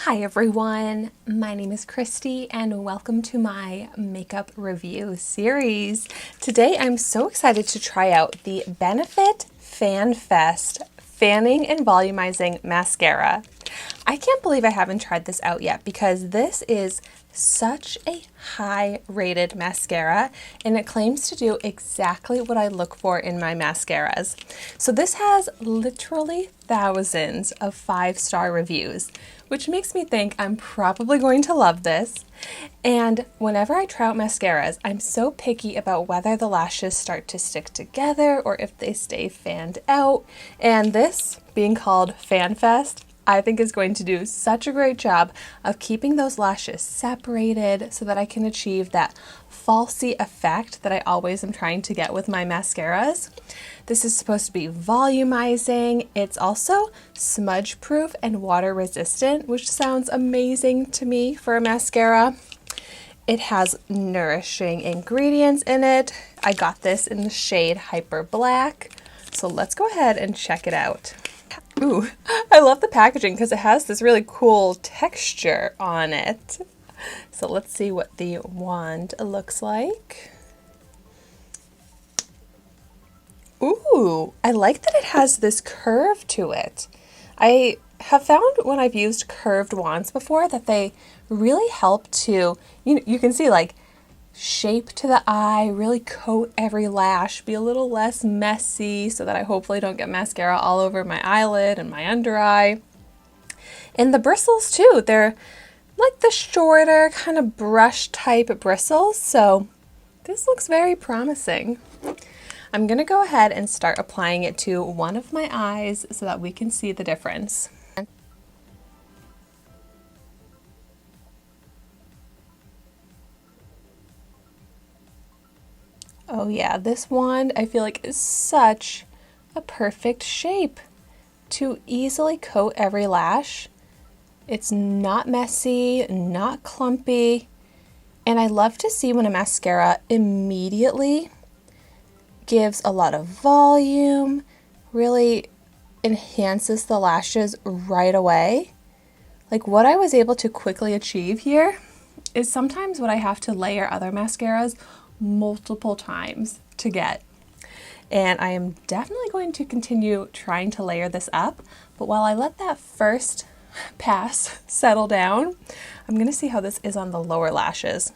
Hi everyone, my name is Christy and welcome to my makeup review series. Today I'm so excited to try out the Benefit FanFest Fanning and Volumizing Mascara. I can't believe I haven't tried this out yet because this is such a high rated mascara and it claims to do exactly what I look for in my mascaras. So this has literally thousands of 5-star reviews, which makes me think I'm probably going to love this. And whenever I try out mascaras, I'm so picky about whether the lashes start to stick together or if they stay fanned out. And this, being called FanFest, I think is going to do such a great job of keeping those lashes separated so that I can achieve that falsy effect that I always am trying to get with my mascaras. This is supposed to be volumizing. It's also smudge proof and water resistant, which sounds amazing to me for a mascara. It has nourishing ingredients in it. I got this in the shade Hyper Black. So let's go ahead and check it out. Ooh, I love the packaging because it has this really cool texture on it. So let's see what the wand looks like. Ooh, I like that it has this curve to it. I have found when I've used curved wands before that they really help to, you can see like shape to the eye, really coat every lash, be a little less messy so that I hopefully don't get mascara all over my eyelid and my under eye. And the bristles too, they're like the shorter kind of brush type bristles, so this looks very promising. I'm gonna go ahead and start applying it to one of my eyes so that we can see the difference. Oh yeah, this wand I feel like is such a perfect shape to easily coat every lash. It's not messy, not clumpy, and I love to see when a mascara immediately gives a lot of volume, really enhances the lashes right away. Like what I was able to quickly achieve here is sometimes what I have to layer other mascaras multiple times to get. And I am definitely going to continue trying to layer this up, but while I let that first pass settle down, I'm going to see how this is on the lower lashes,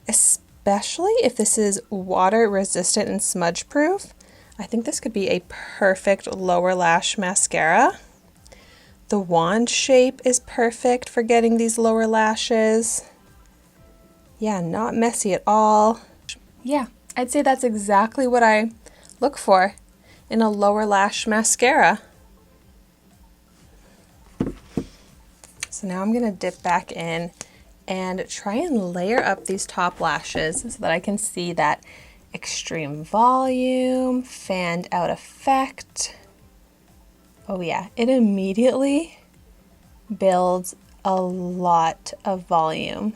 especially if this is water resistant and smudge proof. I think this could be a perfect lower lash mascara. The wand shape is perfect for getting these lower lashes. Yeah, not messy at all. Yeah, I'd say that's exactly what I look for in a lower lash mascara. So now I'm going to dip back in and try and layer up these top lashes so that I can see that extreme volume, fanned out effect. Oh yeah, it immediately builds a lot of volume.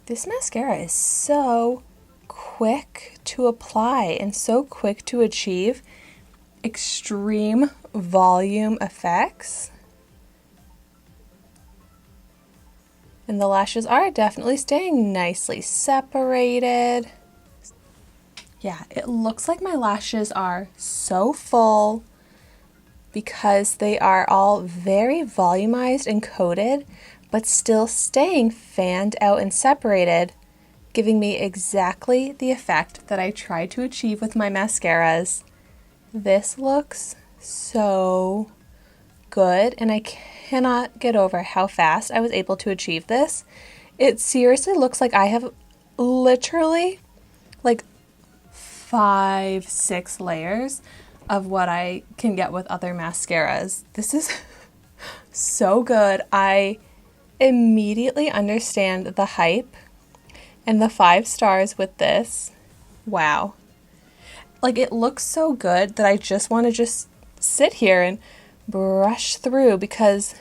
This mascara is so quick to apply and so quick to achieve extreme volume effects. And the lashes are definitely staying nicely separated. Yeah, it looks like my lashes are so full because they are all very volumized and coated, but still staying fanned out and separated, giving me exactly the effect that I try to achieve with my mascaras. This looks so good, and I cannot get over how fast I was able to achieve this. It seriously looks like I have literally like 5-6 layers of what I can get with other mascaras. This is so good. I immediately understand the hype and the 5 stars with this. Wow. Like it looks so good that I just want to just sit here and brush through, because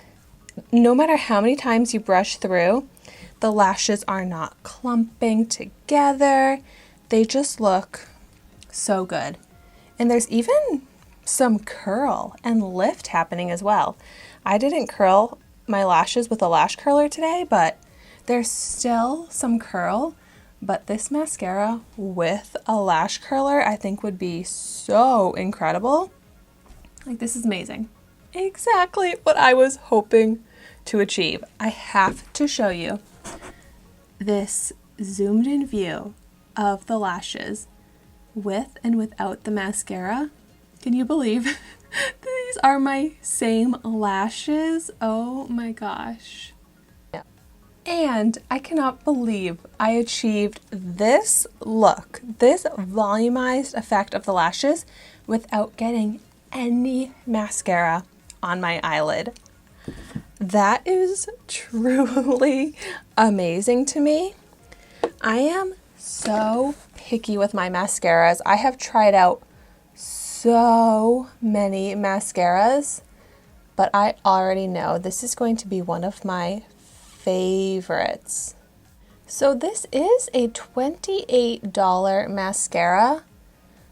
no matter how many times you brush through, the lashes are not clumping together. They just look so good. And there's even some curl and lift happening as well. I didn't curl my lashes with a lash curler today, but there's still some curl. But this mascara with a lash curler I think would be so incredible. Like, this is amazing. Exactly what I was hoping to achieve. I have to show you this zoomed in view of the lashes with and without the mascara. Can you believe these are my same lashes? Oh my gosh. And I cannot believe I achieved this look, this volumized effect of the lashes without getting any mascara on my eyelid. That is truly amazing to me. I am so picky with my mascaras. I have tried out so many mascaras, but I already know this is going to be one of my favorites. So this is a $28 mascara,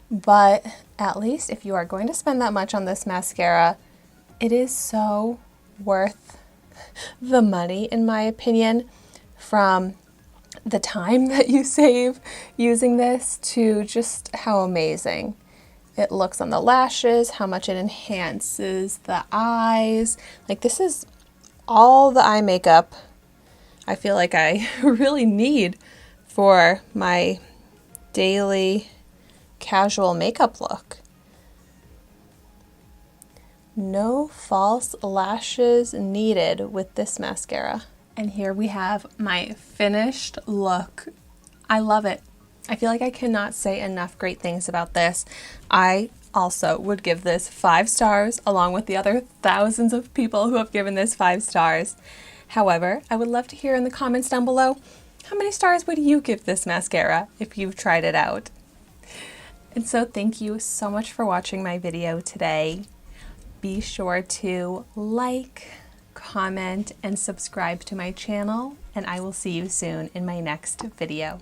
but at least if you are going to spend that much on this mascara, it is so worth the money, in my opinion, from the time that you save using this to just how amazing it looks on the lashes, how much it enhances the eyes. Like, this is all the eye makeup I feel like I really need for my daily casual makeup look. No false lashes needed with this mascara. And here we have my finished look. I love it. I feel like I cannot say enough great things about this. I also would give this 5 stars along with the other thousands of people who have given this 5 stars. However, I would love to hear in the comments down below, how many stars would you give this mascara if you've tried it out? And so thank you so much for watching my video today. Be sure to like, comment, and subscribe to my channel, and I will see you soon in my next video.